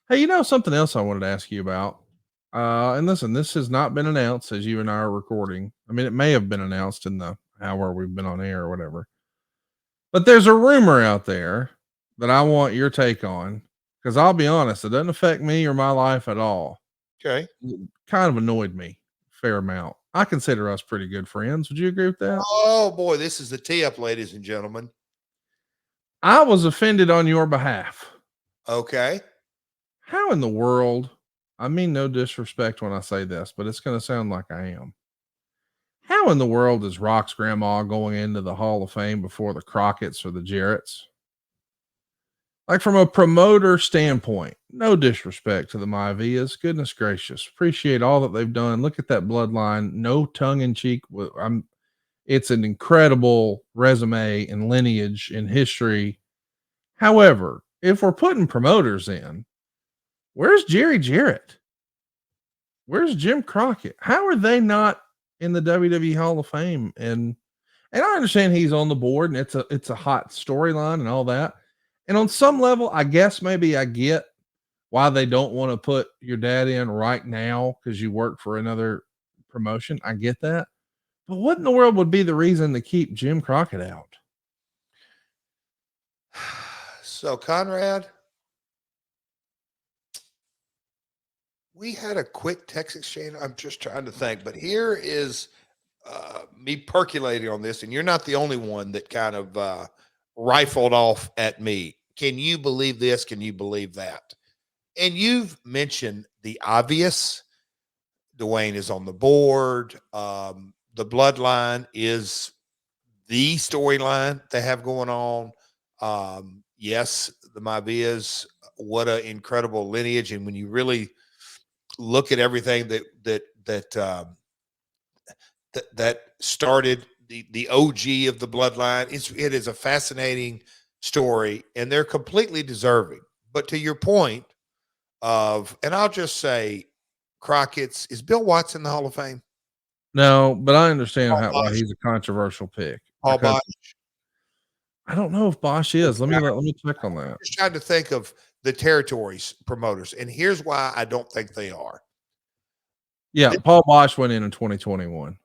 Hey, something else I wanted to ask you about. And listen, this has not been announced as you and I are recording. I mean, it may have been announced in the hour we've been on air or whatever. But there's a rumor out there that I want your take on because I'll be honest, it doesn't affect me or my life at all. Okay. It kind of annoyed me a fair amount. I consider us pretty good friends. Would you agree with that? Oh boy, this is the tee up, ladies and gentlemen. I was offended on your behalf. Okay. How in the world? I mean, no disrespect when I say this, but it's going to sound like I am. How in the world is Rock's grandma going into the Hall of Fame before the Crockett's or the Jarretts? Like from a promoter standpoint, no disrespect to the Maivias. Goodness gracious, appreciate all that they've done. Look at that bloodline. No tongue in cheek. It's an incredible resume and lineage in history. However, if we're putting promoters in, where's Jerry Jarrett? Where's Jim Crockett? How are they not in the WWE Hall of Fame? And I understand he's on the board and it's a hot storyline and all that. And on some level, I guess maybe I get why they don't want to put your dad in right now because you work for another promotion. I get that. But what in the world would be the reason to keep Jim Crockett out? So, Conrad, we had a quick text exchange. I'm just trying to think, but here is me percolating on this, and you're not the only one that kind of rifled off at me. Can you believe this? Can you believe that? And you've mentioned the obvious. Dwayne is on the board. The bloodline is the storyline they have going on. Yes, the Mavias, what an incredible lineage. And when you really look at everything that started the OG of the bloodline, it is a fascinating story, and they're completely deserving. But to your point of, and I'll just say, Crockett's, is Bill Watson in the Hall of Fame? No, but I understand Paul why Bosch. he's a controversial pick Paul because Bosch. I don't know if Bosch is. Let me check on that. Just trying to think of the territories promoters, and here's why I don't think they are. Yeah, Paul Bosch went in 2021.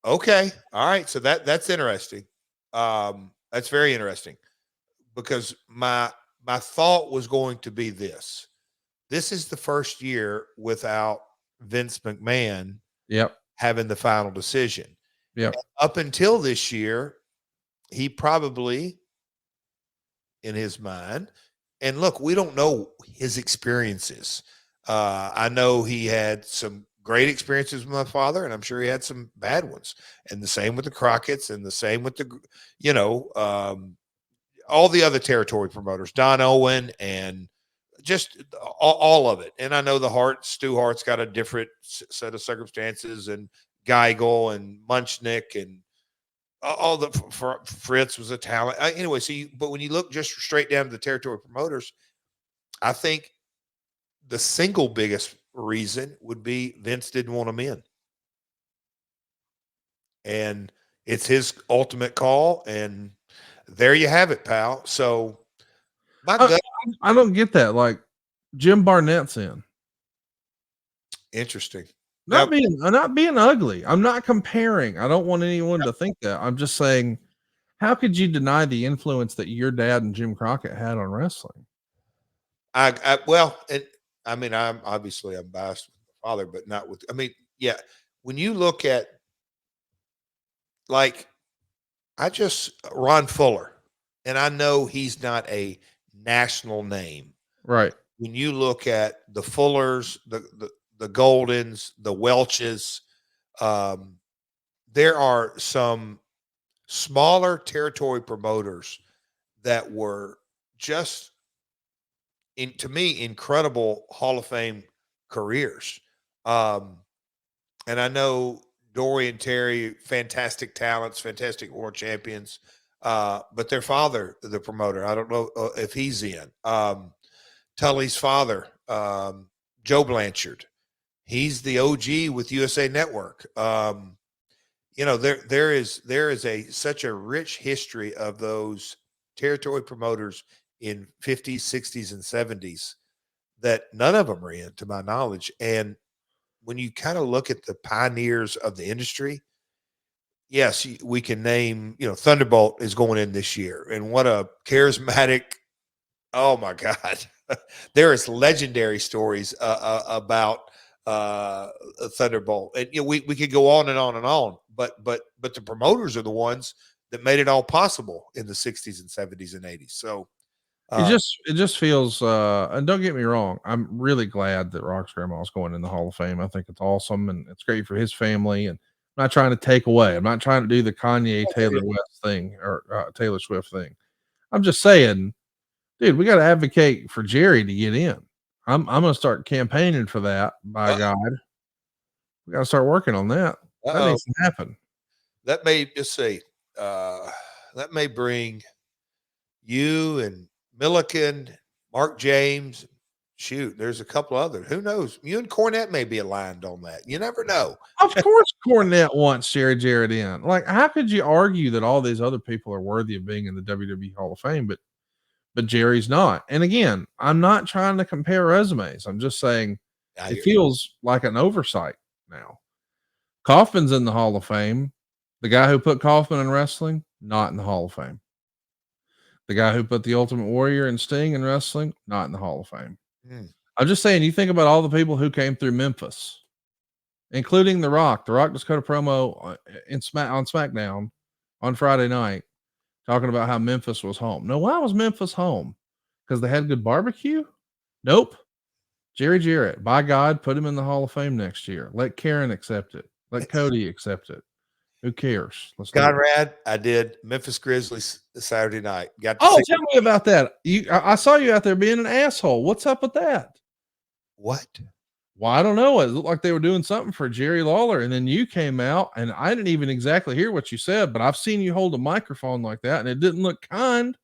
Okay, all right, so that's interesting. That's very interesting because my thought was going to be this: this is the first year without Vince McMahon Yep. having the final decision. Yep. Up until this year, he probably, in his mind, and look, we don't know his experiences. I know he had some great experiences with my father, and I'm sure he had some bad ones. And the same with the Crockett's, and the same with the, all the other territory promoters, Don Owen, and just all of it. And I know Stu Hart's got a different set of circumstances, and Geigel and Munchnick and all the Fritz was a talent. Anyway, but when you look just straight down to the territory promoters, I think the single biggest reason would be Vince didn't want him in. And it's his ultimate call. And there you have it, pal. So my gut. I don't get that. Like Jim Barnett's in. Interesting. Not being ugly. I'm not comparing. I don't want anyone to think that. I'm just saying, how could you deny the influence that your dad and Jim Crockett had on wrestling? I'm obviously I'm biased with my father, but not with. I mean, yeah. When you look at Ron Fuller, and I know he's not a national name, right? When you look at the Fullers, the Goldens, the Welches, there are some smaller territory promoters that were just, to me, incredible Hall of Fame careers. And I know Dory and Terry, fantastic talents, fantastic world champions. But their father, the promoter, I don't know if he's in. Tully's father, Joe Blanchard, he's the OG with USA Network. There is such a rich history of those territory promoters in 50s, 60s, and 70s that none of them are in, to my knowledge. And when you kind of look at the pioneers of the industry, yes, we can name, Thunderbolt is going in this year. And what a charismatic, oh my God. There is legendary stories about Thunderbolt. And we could go on and on and on, but the promoters are the ones that made it all possible in the 60s and 70s and 80s. So it just feels and don't get me wrong, I'm really glad that Rock's grandma's going in the Hall of Fame. I think it's awesome and it's great for his family. And I'm not trying to take away. I'm not trying to do the Kanye Taylor West thing or Taylor Swift thing. I'm just saying, dude, we got to advocate for Jerry to get in. I'm gonna start campaigning for that. By God, we got to start working on that. That needs to happen. That may just say that may bring you and Milliken, Mark James. Shoot, there's a couple others. Who knows? You and Cornette may be aligned on that. You never know. Of course, Cornette wants Jarrett in. Like, how could you argue that all these other people are worthy of being in the WWE Hall of Fame, but Jerry's not? And again, I'm not trying to compare resumes. I'm just saying it feels like an oversight now. Kaufman's in the Hall of Fame. The guy who put Kaufman in wrestling, not in the Hall of Fame. The guy who put the Ultimate Warrior and Sting in wrestling, not in the Hall of Fame. I'm just saying, you think about all the people who came through Memphis, including The Rock. The Rock just cut a promo on SmackDown on Friday night talking about how Memphis was home. No, why was Memphis home? Because they had good barbecue? Nope. Jerry Jarrett, by God, put him in the Hall of Fame next year. Let Karen accept it. Let Cody accept it. Who cares? Let's Conrad, I did Memphis Grizzlies Saturday night. Tell me about that. I saw you out there being an asshole. What's up with that? What? Well, I don't know. It looked like they were doing something for Jerry Lawler, and then you came out, and I didn't even exactly hear what you said, but I've seen you hold a microphone like that, and it didn't look kind.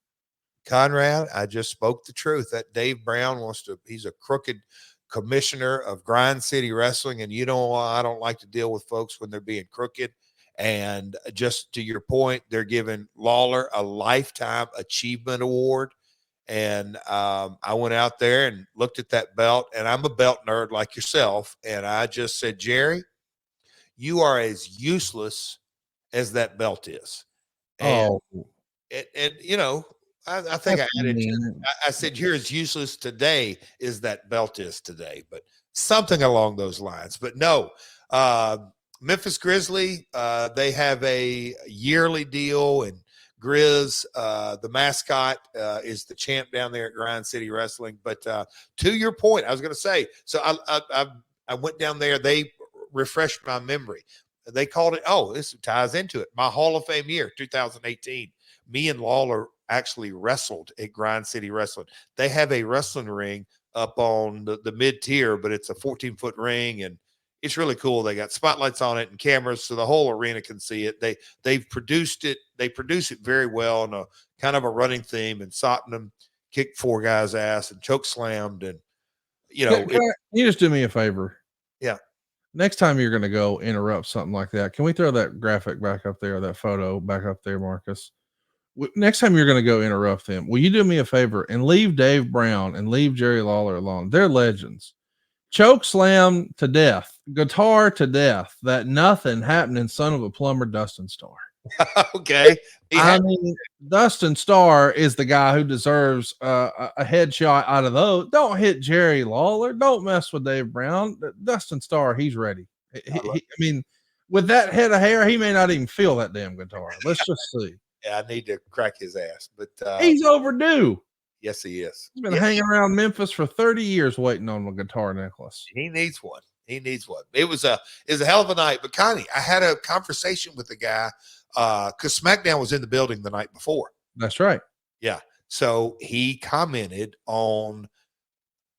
Conrad, I just spoke the truth. That Dave Brown he's a crooked commissioner of Grind City Wrestling, and I don't like to deal with folks when they're being crooked. And just to your point, they're giving Lawler a Lifetime Achievement Award. And I went out there and looked at that belt, and I'm a belt nerd like yourself. And I just said, Jerry, you are as useless as that belt is. And, I think I said, you're as useless today as that belt is today, but something along those lines. But no, Memphis Grizzly, they have a yearly deal, and Grizz, the mascot, is the champ down there at Grind City Wrestling. But to your point, I was going to say, so I went down there. They refreshed my memory. They called it, this ties into it, my Hall of Fame year, 2018. Me and Lawler actually wrestled at Grind City Wrestling. They have a wrestling ring up on the mid-tier, but it's a 14-foot ring, and it's really cool. They got spotlights on it and cameras, so the whole arena can see it. They've produced it. They produce it very well in a kind of a running theme. And Sottenham kicked 4 guys' ass and choke slammed. And can you just do me a favor? Yeah. Next time you're going to go interrupt something like that, can we throw that graphic back up there, that photo back up there, Marcus? Next time you're going to go interrupt them, will you do me a favor and leave Dave Brown and leave Jerry Lawler alone? They're legends. Choke slam to death, guitar to death, that nothing happening son of a plumber, Dustin Starr. Okay. I mean, Dustin Starr is the guy who deserves a headshot out of those. Don't hit Jerry Lawler. Don't mess with Dave Brown. Dustin Starr, he's ready. I mean, with that head of hair, he may not even feel that damn guitar. Let's just see. Yeah, I need to crack his ass, but he's overdue. Yes, he is. He's been hanging around Memphis for 30 years waiting on a guitar necklace. He needs one. It was a hell of a night. But Connie, I had a conversation with the guy because SmackDown was in the building the night before. That's right. Yeah. So he commented on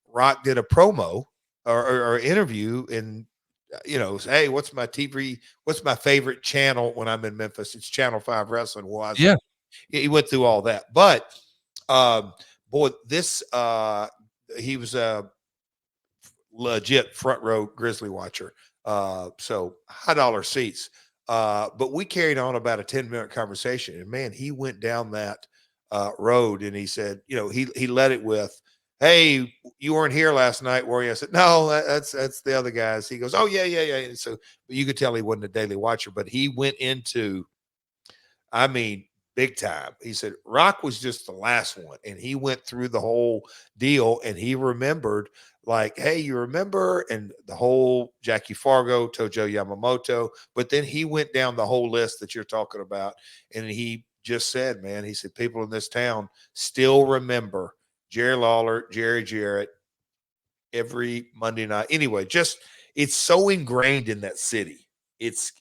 Rock did a promo or interview and hey, what's my favorite channel when I'm in Memphis? It's Channel 5 Wrestling. Well, he went through all that. But boy, this he was a legit front row Grizzly watcher. So $high seats. But we carried on about a 10-minute conversation, and man, he went down that road, and he said, he led it with, hey, you weren't here last night, were you? I said, no, that's the other guys. He goes, oh yeah. And so you could tell he wasn't a daily watcher, but he went into, I mean, big time. He said Rock was just the last one, and he went through the whole deal, and he remembered, like, hey, you remember, and the whole Jackie Fargo, Tojo Yamamoto, but then he went down the whole list that you're talking about, and he just said, man, he said people in this town still remember Jerry Lawler, Jerry Jarrett every Monday night. Anyway, just it's so ingrained in that city. It's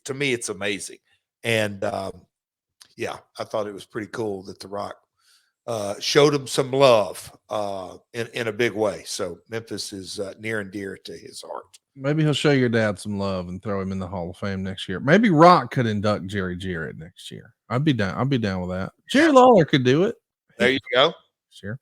to me, it's amazing. And yeah, I thought it was pretty cool that The Rock showed him some love in a big way. So Memphis is near and dear to his heart. Maybe he'll show your dad some love and throw him in the Hall of Fame next year. Maybe Rock could induct Jerry Jarrett next year. I'd be down. I'd be down with that. Jerry Lawler could do it. There you go. Sure.